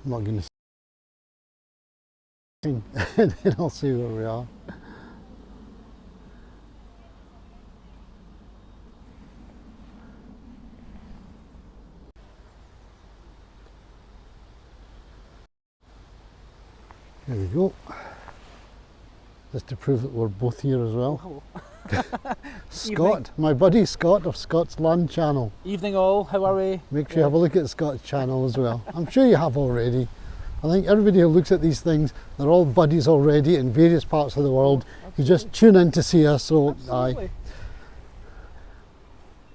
I'm not going to sing, and then I'll see where we are. There we go. Just to prove that we're both here as well. Scott, my buddy Scott of Scott's Land channel. Evening all, how are we? Make sure you have a look at Scott's channel as well. I'm sure you have already. I think everybody who looks at these things, they're all buddies already in various parts of the world. You just tune in to see us, so Absolutely. aye.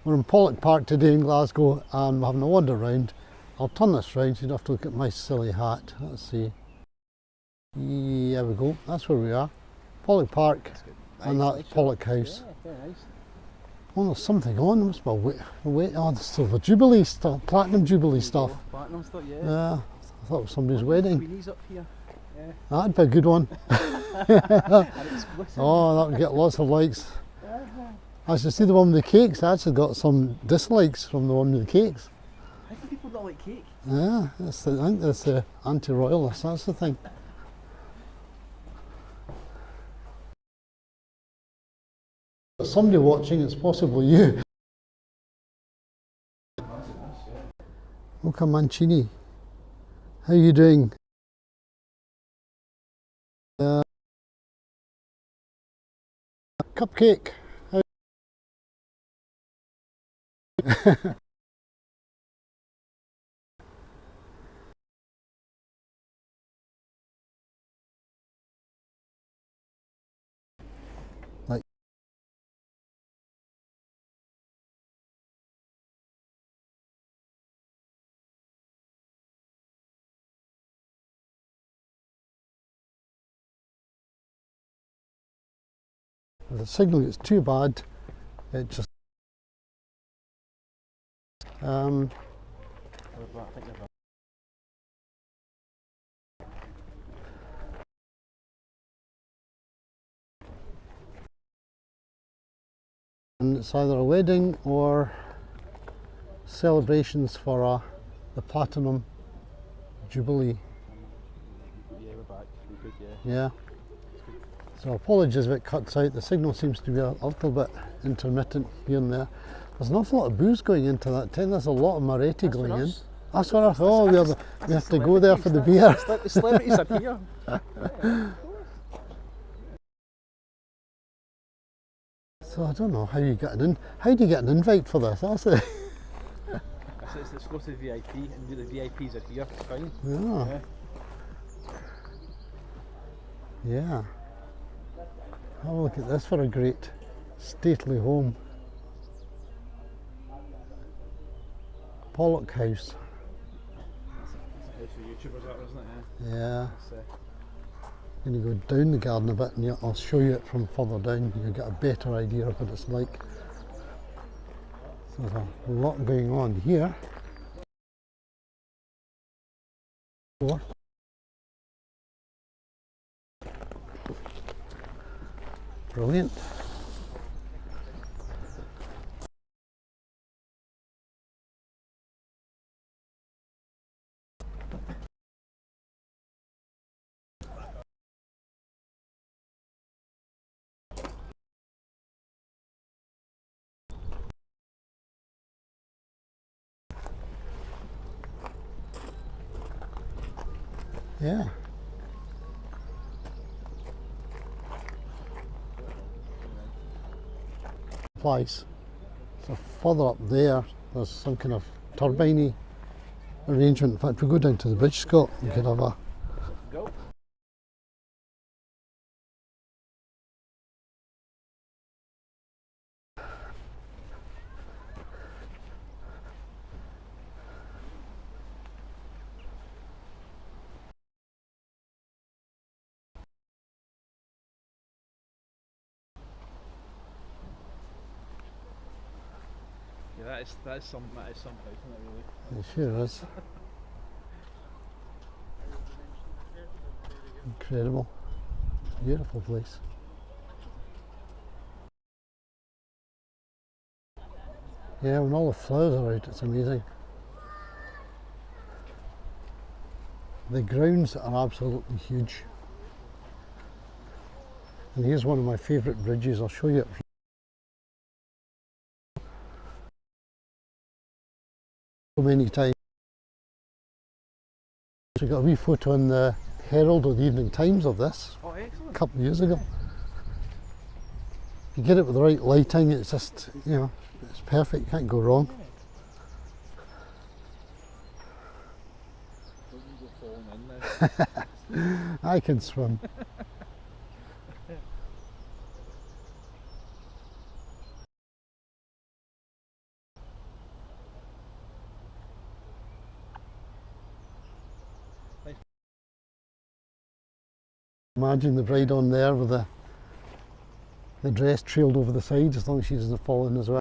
We're in Pollok Park today in Glasgow and we're having a wander around. I'll turn this round so you don't have to look at my silly hat. Let's see. There we go, that's where we are. Pollok Park, and that's Pollok House. Yeah, very nice. Oh, there's something on. There must be oh, the Silver Jubilee stuff, Platinum Jubilee stuff. Platinum stuff, yeah. Yeah, I thought it was somebody's wedding. Queenies up here. Yeah. That'd be a good one. And it's glistening. Oh, that would get lots of likes. I should see the one with the cakes. I actually got some dislikes from the one with the cakes. How do people not like cake? Yeah, I think that's the anti-royalists, that's the thing. There's somebody watching, it's possibly you. Luca Mancini, how are you doing? Cupcake. Like, if the signal gets too bad, it just and it's either a wedding or celebrations for the Platinum Jubilee. Yeah, we're back. We're good, Yeah. So apologies if it cuts out. The signal seems to be a little bit intermittent here and there. There's an awful lot of booze going into that tent. There's a lot of Moretti going in. That's what I thought. We have to go there for the beer. The celebrities are here. So I don't know how you get how do you get an invite for this? That's it. It's exclusive VIP, and the VIPs are here. It's fine. Yeah. Yeah. Have a look at this for a great stately home. Pollok House. It's for YouTubers, that, isn't it? Yeah. It's, And you go down the garden a bit and I'll show you it from further down. You get a better idea of what it's like. So there's a lot going on here. Brilliant. Yeah. Place. So further up there, there's some kind of turbine arrangement. In fact, if we go down to the bridge, Scott, we could have a go. Yeah, that is some place, isn't it, really? It sure is. Incredible. Beautiful place. Yeah, when all the flowers are out, it's amazing. The grounds are absolutely huge. And here's one of my favourite bridges. I'll show you it so many times. We got a wee photo in the Herald or the Evening Times of this Oh, excellent. a couple of years ago. If you get it with the right lighting, it's just, you know, it's perfect, can't go wrong. Don't you go falling in now. I can swim. Imagine the bride on there with the dress trailed over the side, as long as she doesn't fall in as well.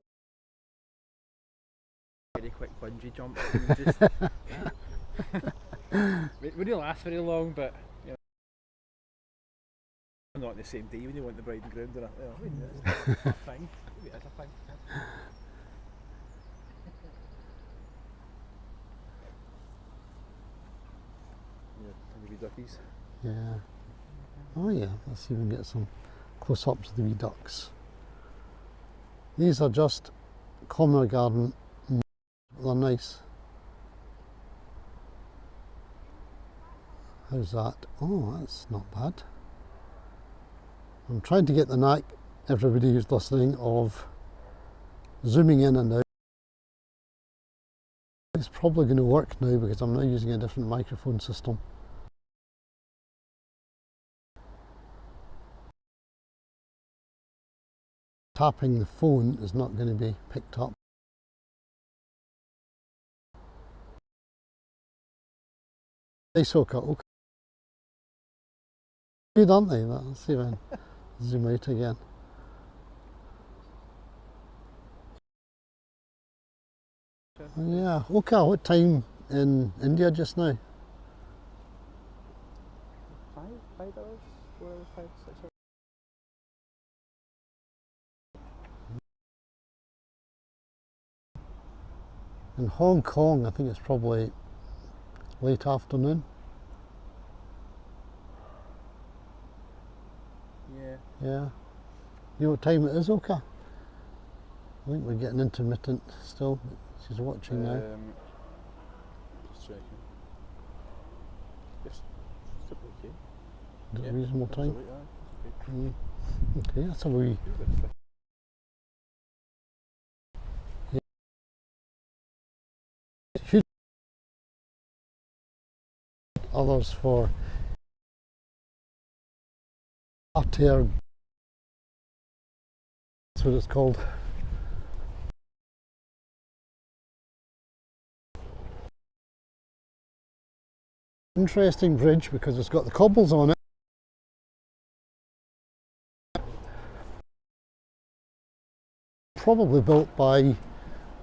Very quick bungee jump. Just it wouldn't last very long, but you know, not on the same day when you want the bride and groom, do it? You know, I mean, it's a thing. Maybe it's a thing. Yeah, wee duckies. Yeah. Oh yeah, let's see if we can get some close-ups of the wee ducks. These are just commoner garden. They're nice. How's that? Oh, that's not bad. I'm trying to get the knack, everybody who's listening, of zooming in and out. It's probably going to work now because I'm now using a different microphone system. Tapping the phone is not going to be picked up. Nice Oka. Okay. Good, aren't they? Let's see if I can zoom out again. Yeah, Oka, what time in India just now? 5 hours? 4 hours, 5, 6 hours? In Hong Kong, I think it's probably late afternoon. Yeah. Yeah. You know what time it is, Oka? I think we're getting intermittent still. She's watching now. Just checking. Just okay. Is it a reasonable time? Absolutely, Okay, that's a wee. Huge others for arter. That's what it's called. Interesting bridge because it's got the cobbles on it. Probably built by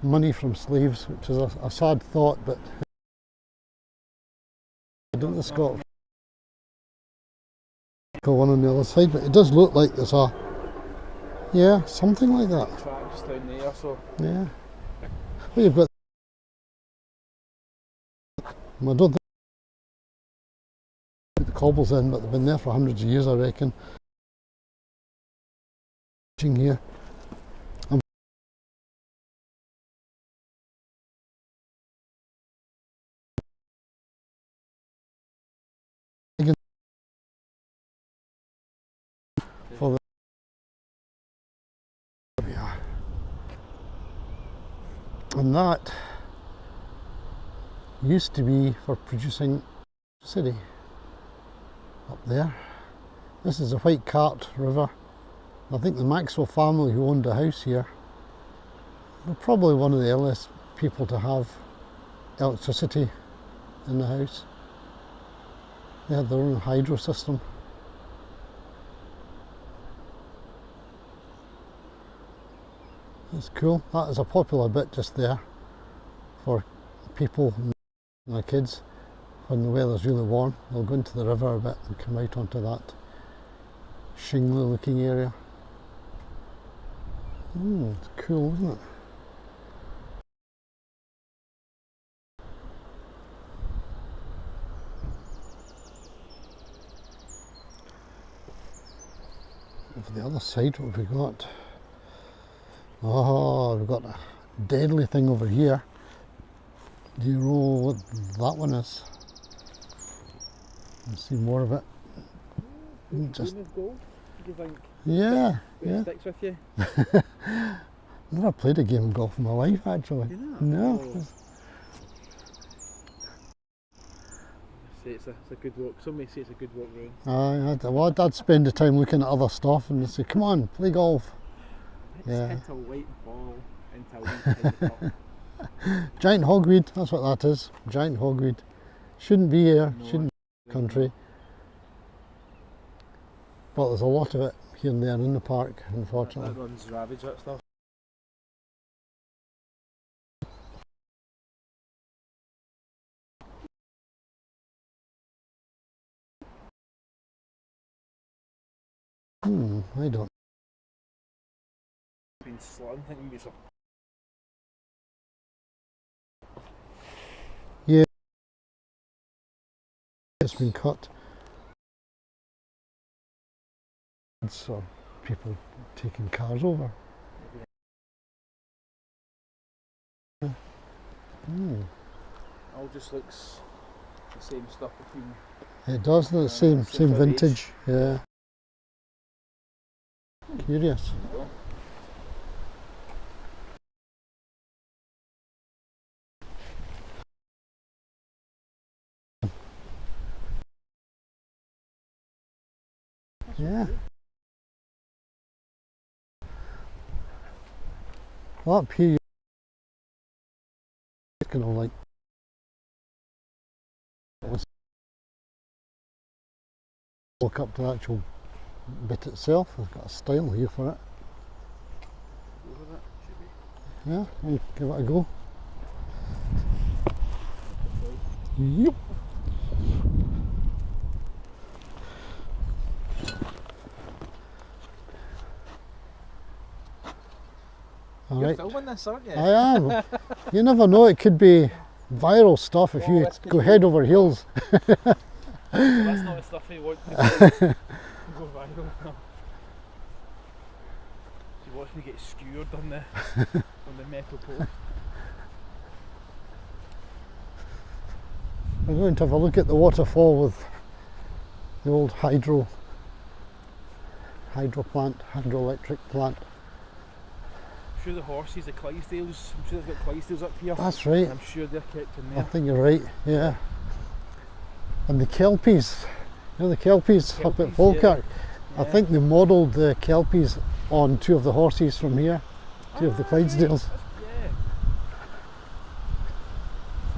money from slaves, which is a sad thought, but I don't think it's got one on the other side, but it does look like there's a, yeah, something like that. Tracks down there, so. Yeah. Well, you've got, I don't think they put the cobbles in, but they've been there for hundreds of years, I reckon. Here. For the, there we are. And that used to be for producing electricity up there. This is the White Cart River. I think the Maxwell family who owned a house here were probably one of the earliest people to have electricity in the house. They had their own hydro system. That's cool. That is a popular bit just there for people and their kids. When the weather's really warm, they'll go into the river a bit and come out onto that shingly looking area. It's cool, isn't it? over the other side. What have we got? Oh, we've got a deadly thing over here. Do you know what that one is? Let's see more of it. Just Game of golf, do you think? yeah, It yeah. sticks with you? Never played a game of golf in my life actually. You know? No. Oh. Say it's a good walk. Some may say it's a good walk round. Well, I'd spend the time looking at other stuff and say, come on, play golf. Yeah. Hit a white ball into a wee tiny cup. Giant hogweed, that's what that is. Giant hogweed. Shouldn't be here, No, shouldn't be in the country. But there's a lot of it here and there in the park, unfortunately. That runs ravage, that stuff. I don't. Been slotting, I think maybe some. Yeah. It's been cut. So people taking cars over. All just looks the same stuff between. It does, the same sort of vintage, yeah. Curious. Yeah. Well, up here, it's kind of like look up to the actual bit itself. I've got a style here for it. Yeah, I'll give it a go. Yep. All You're right. filming this, aren't you? I am. You never know, it could be viral stuff if you this could go be. head over heels. Well, that's not the stuff you want to go viral. No. You watch me get skewered on the metal post. We're going to have a look at the waterfall with the old hydroelectric plant. I'm sure the horses, the Clydesdales, I'm sure they've got Clydesdales up here. That's right. I'm sure they're kept in I there. think you're right, yeah. And the kelpies, you know the kelpies up at Kelpies, Falkirk? yeah. I think they modelled the kelpies on two of the horses from here, two of the Clydesdales. Yeah.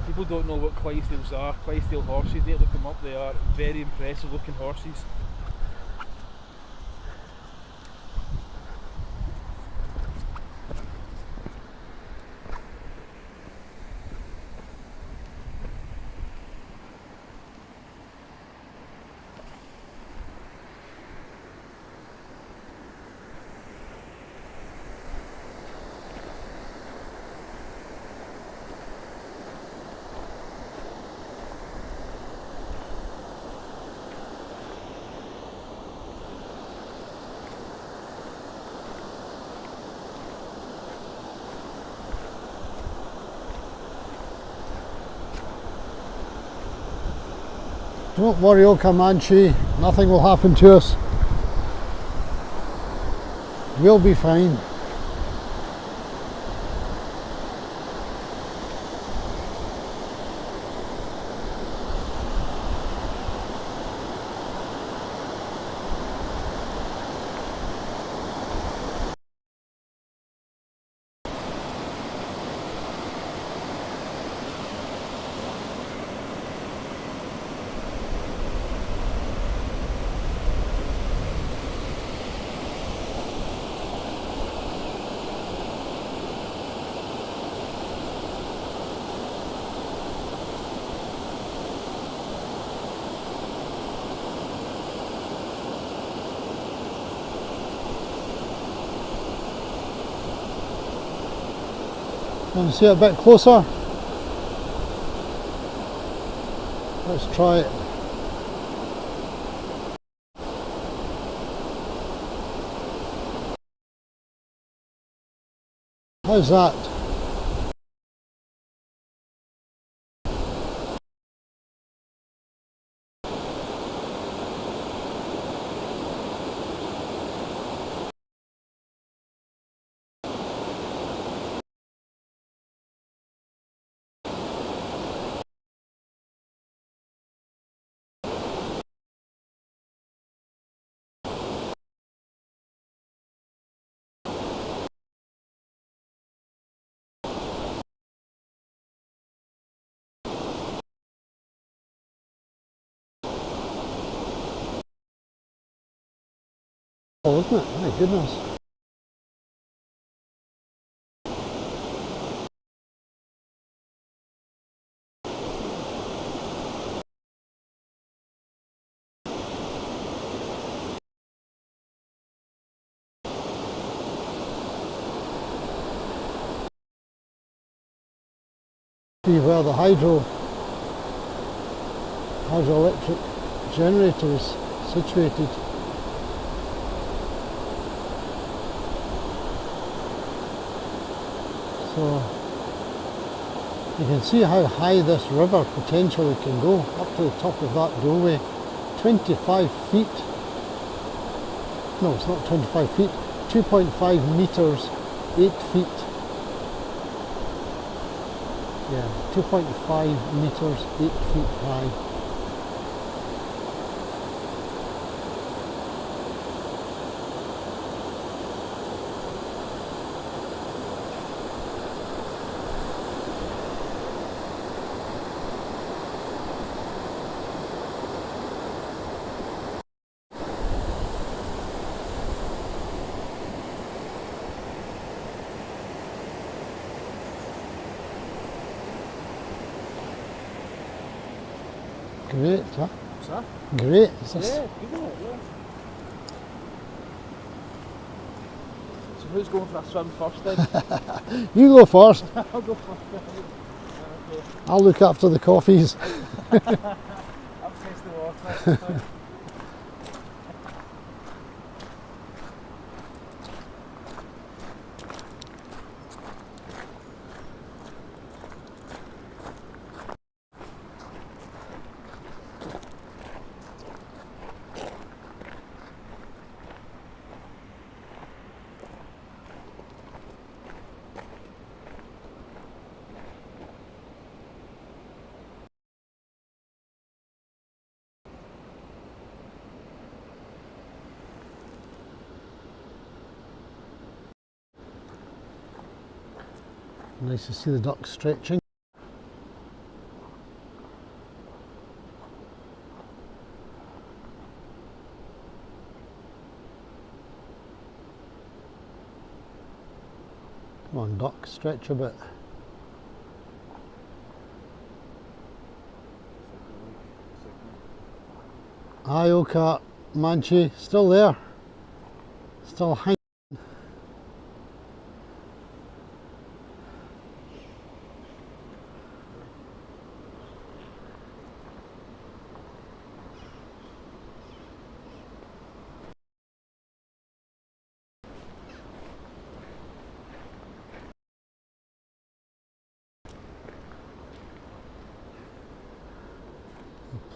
People don't know what Clydesdales are. Clydesdale horses, they look them up, they are very impressive looking horses. Don't worry, O Comanche, nothing will happen to us. We'll be fine. Want to see it a bit closer? Let's try it. is that? Oh, isn't it? My goodness. See where the hydroelectric generator is situated. So you can see how high this river potentially can go, up to the top of that doorway. 25 feet. No, it's not 25 feet. 2.5 meters, 8 feet. Yeah, 2.5 meters, 8 feet high. Great, huh? What's that? Great. Is this? Yeah, good one, yeah. So who's going for a swim first then? You go first. I'll go first. Okay. I'll look after the coffees. I'll taste the water. Nice to see the ducks stretching. Come on, duck, stretch a bit. Aye, okay, Manchi, still there. Still hanging.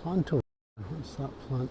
Plant over there. What's that plant?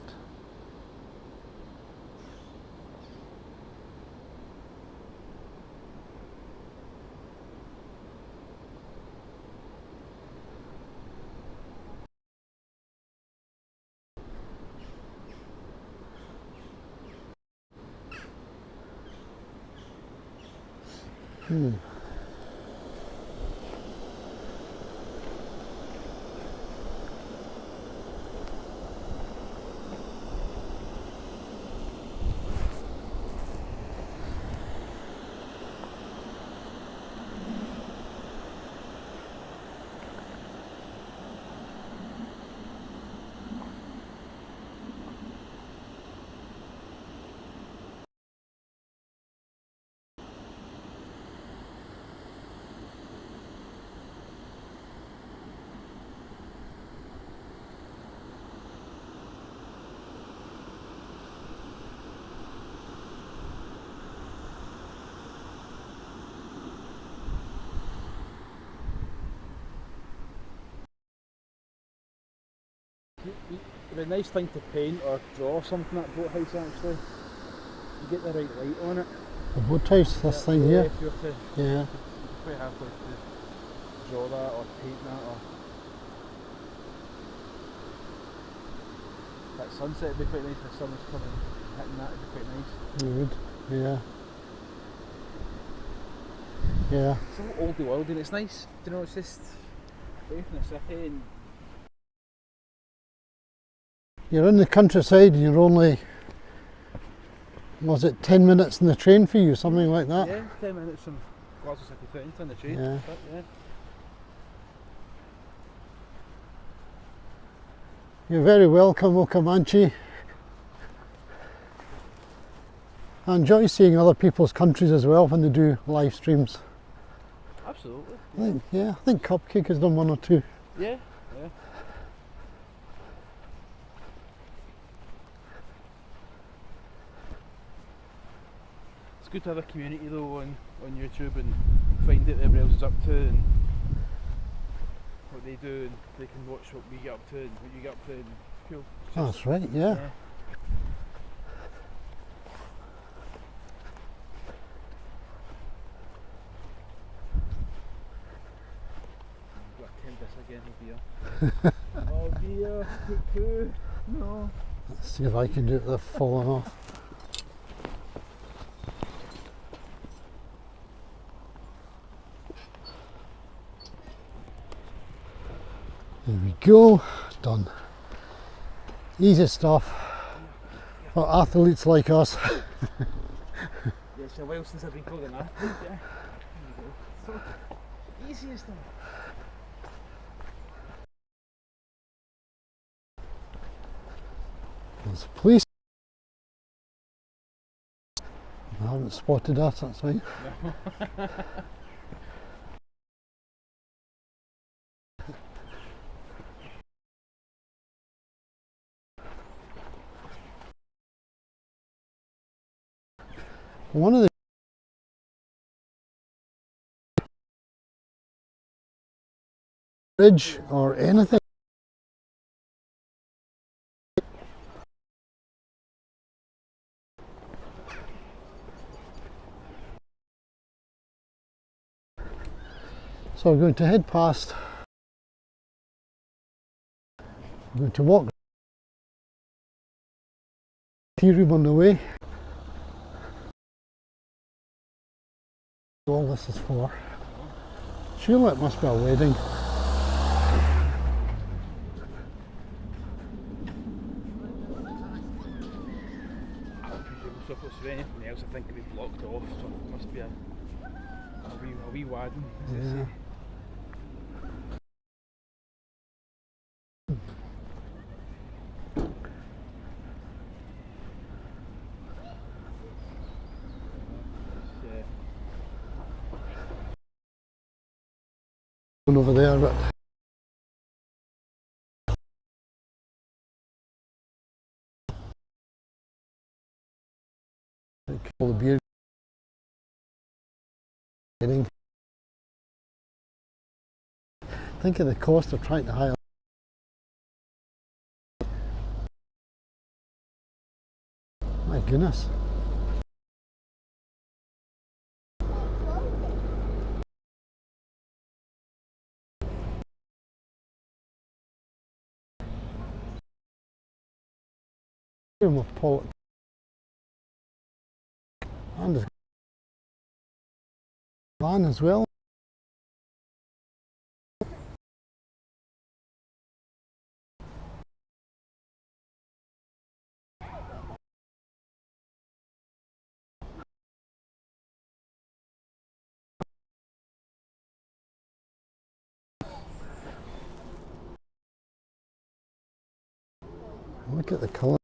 It'd be a nice thing to paint or draw something at boathouse actually. You get the right light on it. The boathouse, this thing Yeah, here. if you were to, Yeah. you'd quite happy to draw that or paint that or. That sunset would be quite nice if the sun was coming, hitting that would be quite nice. It would. Yeah. Yeah. It's a little oldie worldy and it's nice, you know, it's just away from the city and You're in the countryside and you're only, was it 10 minutes in the train for you, something like that? yeah, 10 minutes from Glasgow city centre on the train. Yeah. But, yeah. You're very welcome, Okamanchi. I enjoy seeing other people's countries as well when they do live streams. Absolutely. I think Cupcake has done one or two. Yeah, yeah. It's good to have a community though on YouTube and find out what everybody else is up to and what they do, and they can watch what we get up to and what you get up to. And cool. It's just- That's right, yeah. Got to attempt this again, oh dear. Oh dear, poo. No. Let's see if I can do it without falling off. There we go, done. Easy stuff for athletes like us. Yeah, it's a while since I've been called an athlete, yeah. There you go. So, easiest thing. There's police. I haven't spotted us, that's right. One of the bridge or anything. So we're going to head past. We're going to walk tea room on the way. All this is for. Surely it must be a wedding. So if it's for anything else, I think it'll be blocked off, so it must be a wee wadding, as they Yeah. say. Yeah. One over there, but all the beer getting. Think of the cost of trying to hire. My goodness. Room of Pollok. And there's van as well. Look at the colour.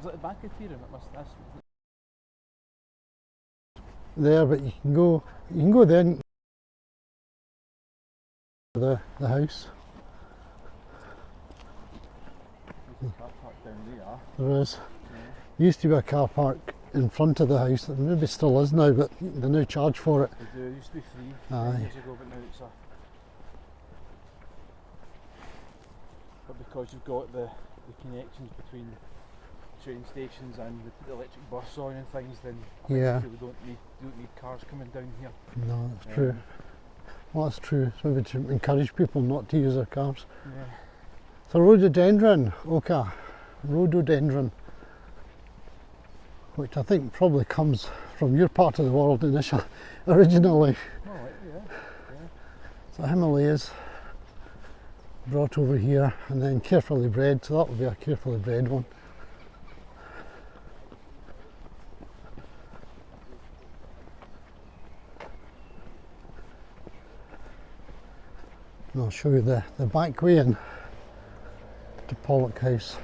Is it the back of the tea room? It must. That's there, but you can go there and the house. there's a car park down there. There is. Yeah. Used to be a car park in front of the house, that maybe still is now, but they now charge for it. They do. It used to be free Aye. years ago, but now it's a. But because you've got the connections between train stations and they put the electric bus on and things, then Yeah. you don't need cars coming down here. No, that's true. Well, that's true. It's maybe to encourage people not to use their cars. Yeah. So rhododendron, Oka, rhododendron, which I think probably comes from your part of the world originally. Oh, right, yeah. So Himalayas brought over here and then carefully bred, so that would be a carefully bred one. And I'll show you the back way in to Pollok House.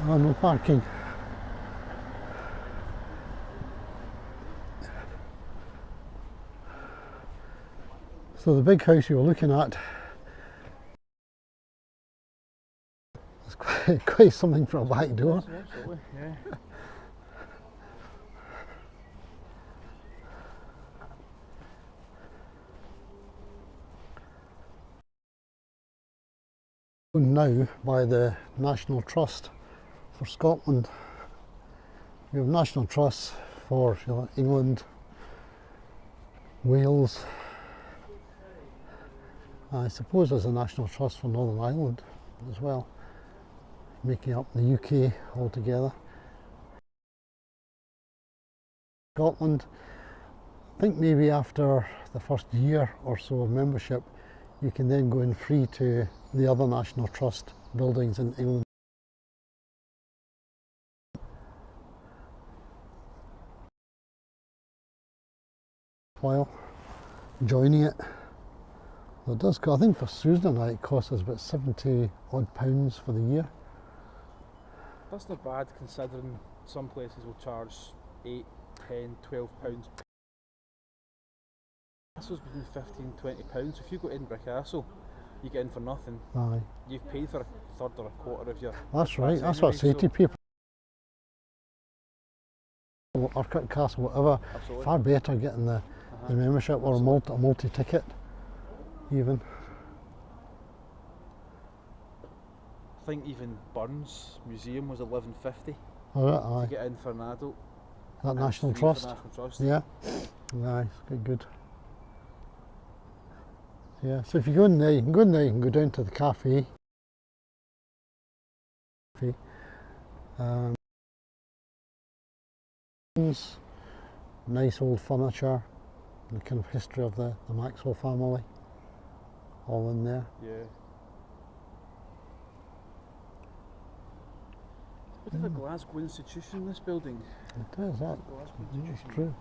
Oh, no parking. So the big house you were looking at is quite something for a back door. Absolutely, yeah. Owned now by the National Trust for Scotland. We have national trusts for England, Wales. I suppose there's a national trust for Northern Ireland as well, making up the UK altogether. Scotland, I think maybe after the first year or so of membership, you can then go in free to the other national trust buildings in England. While joining it, well, it does cost, I think for Susan and I it costs us about £70 odd for the year. That's not bad considering some places will charge £8, £10, £12. Castle's between £15, £20. So if you go to Edinburgh Castle, you get in for nothing. Aye. You've paid for a third or a quarter of your. That's right, that's what I say to people. Urquhart Castle, whatever, Absolutely. far better getting the membership or a multi-ticket even. I think even Burns Museum was £11.50 Oh, to aye. get in for an adult. That and National free for Trust. National Trust. Yeah, nice, good. Yeah, so if you go in there, you can go in there, you can go down to the cafe. Nice old furniture, the kind of history of the Maxwell family, all in there. Yeah. It's a bit of a Glasgow institution, this building. It is, that. Glasgow That's institution. true.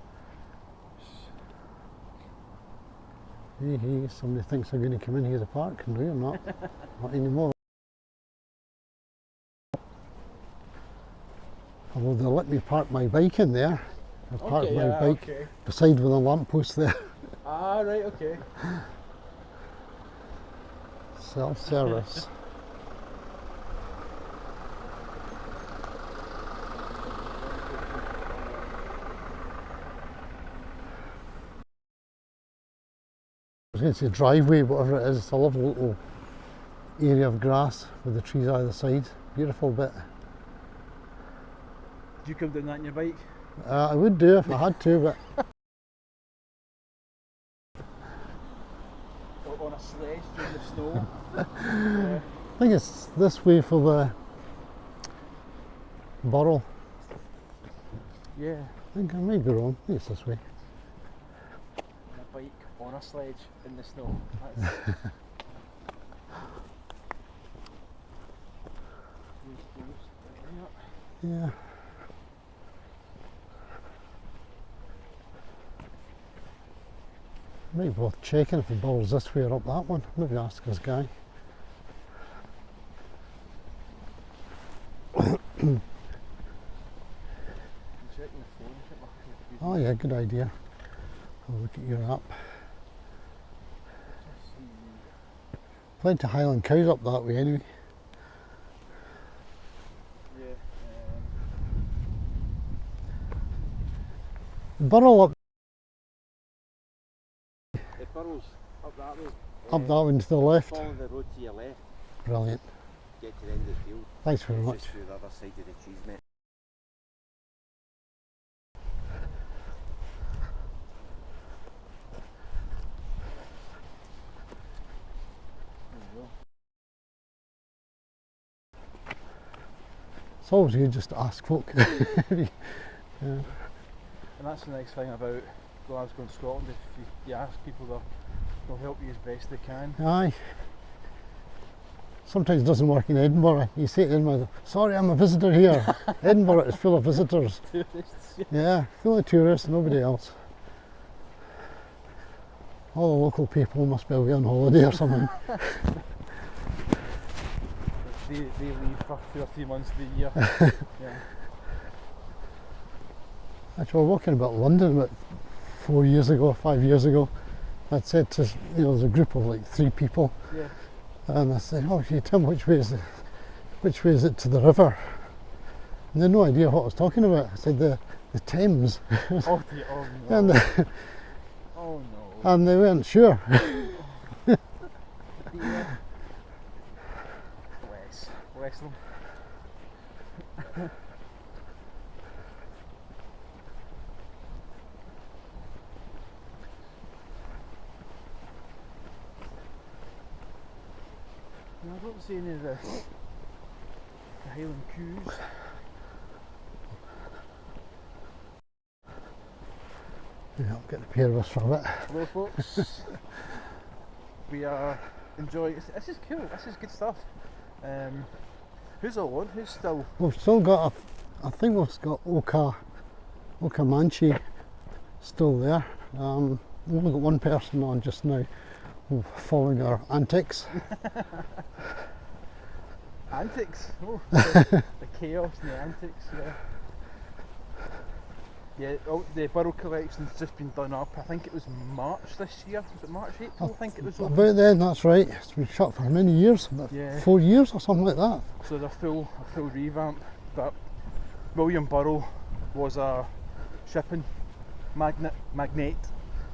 Somebody thinks they're going to come in here to park, and we're not. Not anymore. Although they'll let me park my bike in there. I park my bike beside with a lamppost there. Ah, right, okay. Self-service. I was going to say driveway, whatever it is. It's a lovely little area of grass with the trees either side. Beautiful bit. Do you come down that on your bike? I would do if I had to, but Or on a sledge during the snow? I think it's this way for the Burrell. Yeah. I think I may be wrong. I think it's this way. On a bike, on a sledge, in the snow. That's Yeah. Might be worth checking if he burrows this way or up that one. Maybe ask this guy. Oh yeah, good idea. Have a look at your app. Plenty of Highland cows up that way anyway. Yeah. Burrow up It burrows up that way. that one to the left. Follow the road to your left, Brilliant. get to the end of the field. Thanks very It's much. just through the other side of the trees, mate. It's always good just to ask folk. Yeah. And that's the nice thing about Glasgow and Scotland. If you ask people, they'll help you as best they can. Aye. Sometimes it doesn't work in Edinburgh. You say to Edinburgh, sorry, I'm a visitor here. Edinburgh is full of visitors. Tourists. Yeah, full of tourists, nobody else. All the local people must be away on holiday or something. They leave for 2 or 3 months of the year. Yeah. Actually, we were walking about London about 4 years ago, 5 years ago. I'd said to, there's a group of like 3 people, Yeah. and I said, oh, can you tell me which way is it to the river? And they had no idea what I was talking about. I said, the Thames. Oh dear, oh no. and, Oh no. and they weren't sure. Yeah. Bless them. No, I don't see any of the Highland coos. Yeah, I'll get the pair of us for a bit. Hello folks. We are enjoying, this is cool, this is good stuff. Who's all on? Who's still? We've still got, I think we've got Oka Manchi still there. We've only got one person on just now, following our antics. Antics? Oh, the chaos and the antics, yeah. Yeah, the burrow collection's just been done up. I think it was March this year. Was it March, April? I think it was open. About then, that's right. It's been shut for many years, about Yeah. 4 years or something like that. So a full revamp. But William Burrow was a shipping magnate.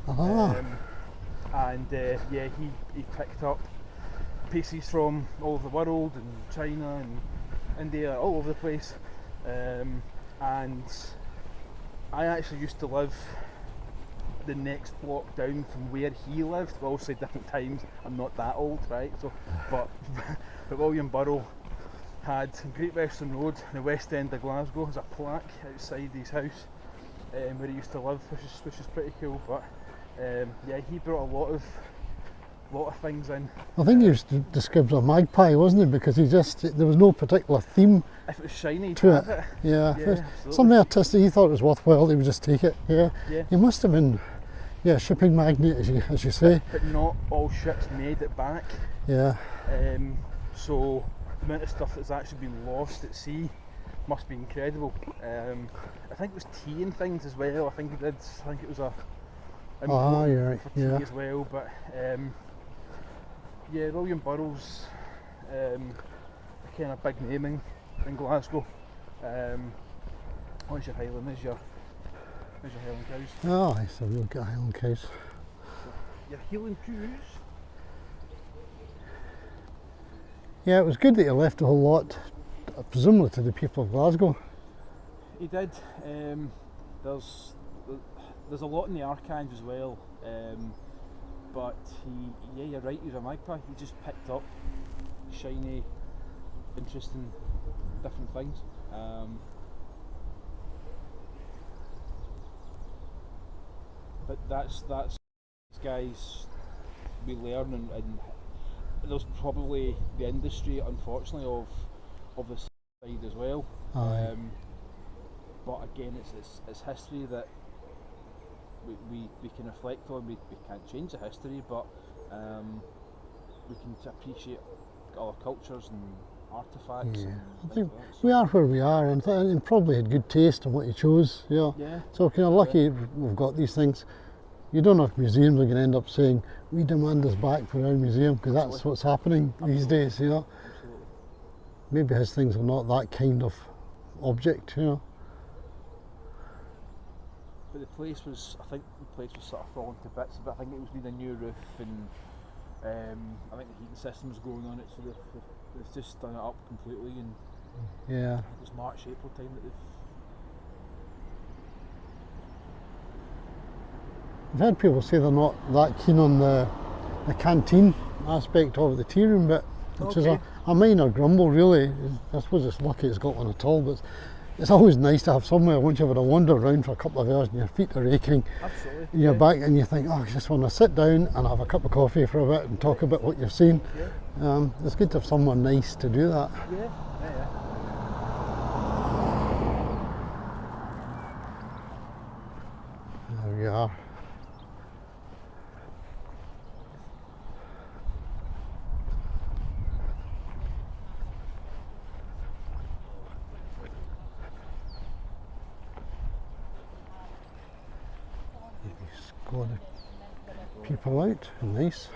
Ah, And yeah, he picked up pieces from all over the world, and China and India, all over the place. And I actually used to live the next block down from where he lived. Well, obviously different times. I'm not that old, right? So, but William Burrow had Great Western Road in the west end of Glasgow. There's a plaque outside his house where he used to live, which is pretty cool. But yeah, he brought a lot of things in. I think he was described as a magpie, wasn't he? Because there was no particular theme If it was shiny, to have it. it. Yeah, if Yeah, it was absolutely. something artistic, he thought it was worthwhile, he would just take it. Yeah, Yeah. he must have been, yeah, shipping magnate, as you say. But not all ships made it back. Yeah, So the amount of stuff that's actually been lost at sea must be incredible. I think it was tea and things as well. I think it was a import you're right, for tea yeah. as well. But yeah, William Burrow's a kind of big name in Glasgow. Once your Highland is your Highland cows. Oh, so we'll get Highland cows. Your Highland cows. Yeah, it was good that you left a whole lot, presumably to the people of Glasgow. He did. There's a lot in the archives as well, but yeah, you're right. He's a magpie. He just picked up shiny, interesting, different things. But that's guys we learn, and there's probably the industry, unfortunately, of the side as well. Aye. But again, it's history that we can reflect on. We can't change the history, but we can appreciate other cultures and artefacts. Yeah, And I things think like that. we are where we are, and probably had good taste in what you chose. Yeah. Yeah. So kind of lucky we've got these things. You don't know if museums are going to end up saying we demand this back for our museum, because that's Absolutely. what's happening these days. You know, Absolutely. maybe his things are not that kind of object. You know. But the place was, I think the place was sort of falling to bits. But I think it was needing a new roof, and I think the heating system was going on it, so they've just done it up completely. And Yeah. it was March, April time that they've. I've heard people say they're not that keen on the canteen aspect of it, the tea room bit, which is Okay. a minor grumble really. I suppose it's lucky it's got one at all, but it's always nice to have somewhere once you've had a wander around for a couple of hours and your feet are aching Absolutely. and you're back and you think, oh, I just want to sit down and have a cup of coffee for a bit and talk about what you've seen. Yeah. It's good to have someone nice to do that. Yeah. Yeah. There we are. Got the people out, nice.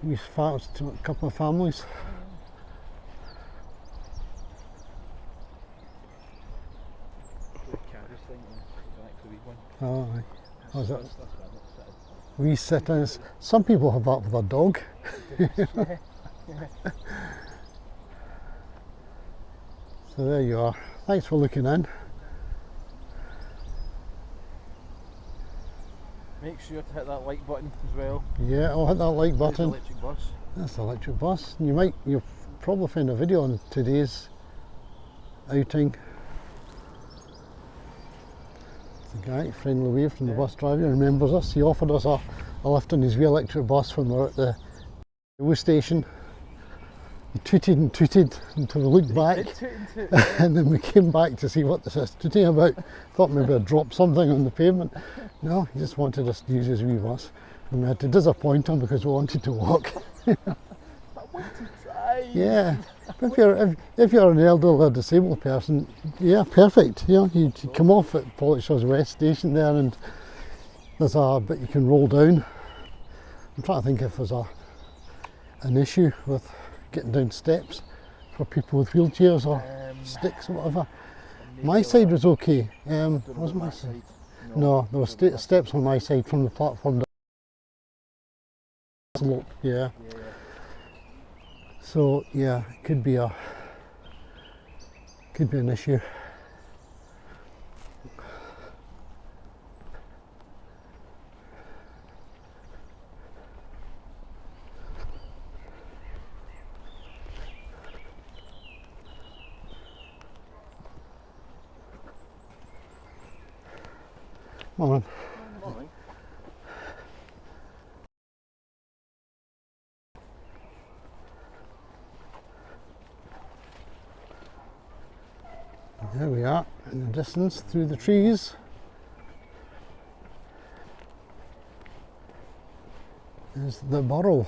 These farms to a couple of families. The carriage thing was the next wee one. Oh, aye. Oh, is that Stuff that I'm not sitting. wee sit-ins? Some people have that with a dog. So there you are. Thanks for looking in. Make sure to hit that like button as well. Yeah, I'll hit that like There's the button. electric bus. That's the electric bus. You'll probably find a video on today's outing. The guy, friendly wave from the Yeah. bus driver, remembers us. He offered us a lift on his wee electric bus when we were at the railway station. He tooted and tooted until we looked back, and then we came back to see what this is tooting about. Thought maybe I'd dropped something on the pavement. No, he just wanted us to use his wee bus. And we had to disappoint him because we wanted to walk. I want to drive. Yeah, but if you're an elderly or disabled person, yeah, perfect. You know, you come off at Pollok West Station there, and there's a bit you can roll down. I'm trying to think if there's an issue with getting down steps for people with wheelchairs or sticks or whatever. My side was okay. Was my side? No, there were steps on my side from the platform down. Slope, yeah. So yeah, it could be an issue. Morning. Morning. There we are, in the distance through the trees. Is the Burrow.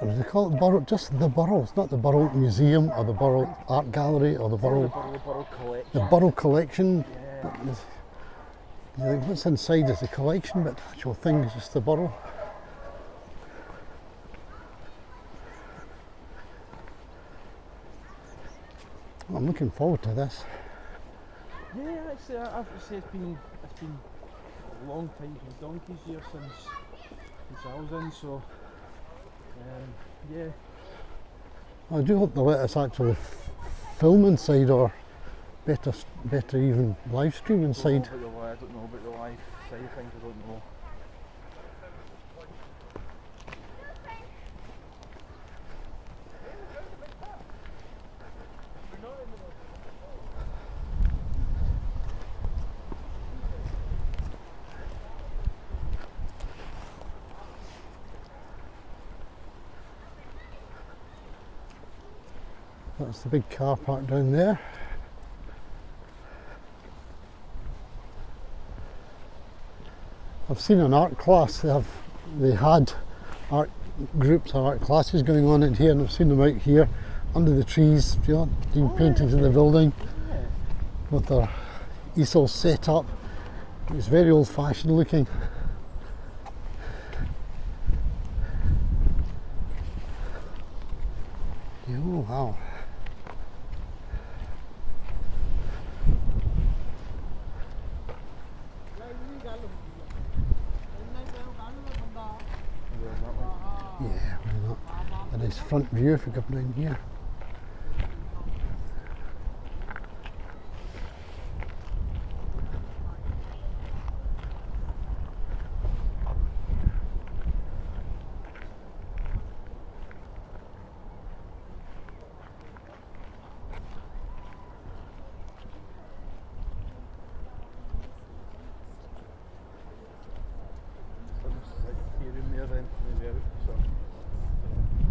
Or do they call it Burrow? Just the Burrow. It's not the Burrow Museum or the Burrow Art Gallery or the Burrow Collection. the Burrow Collection. Yeah. What's inside is the collection, but the actual thing is just the Burrow. I'm looking forward to this. Yeah, actually, I have to say it's been a long time since Donkey's year since I was in, so yeah. I do hope they'll let us actually film inside, or better even live stream inside. I don't know about the live side of things, I don't know. That's the big car park down there. I've seen an art class. They had art groups or art classes going on in here, and I've seen them out here under the trees, you know, doing paintings in the building with their easels set up. It's very old-fashioned looking. Oh wow. Yeah, why not? A nice front view if we come down here.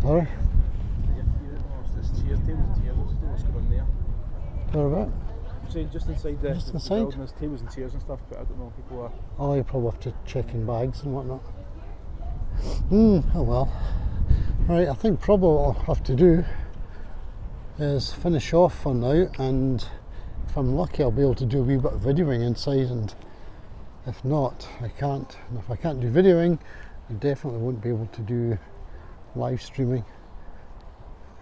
Sorry? Where about? Saying just inside the, Just the inside? building, there's tables and chairs and stuff, but I don't know if people are. Oh, you probably have to check in bags and whatnot. Oh well. Right, I think probably what I'll have to do is finish off for now, and if I'm lucky I'll be able to do a wee bit of videoing inside, and if not I can't. And if I can't do videoing, I definitely won't be able to do live streaming.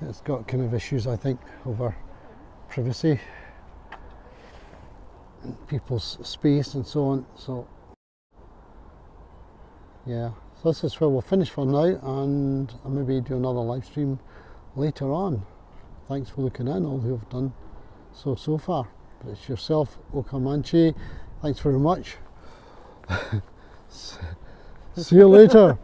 It's got kind of issues, I think, over privacy and people's space and so on. So yeah, so this is where we'll finish for now, and I'll maybe do another live stream later on. Thanks for looking in, all who have done so far. But it's yourself, Okamanchi. Thanks very much. See you later.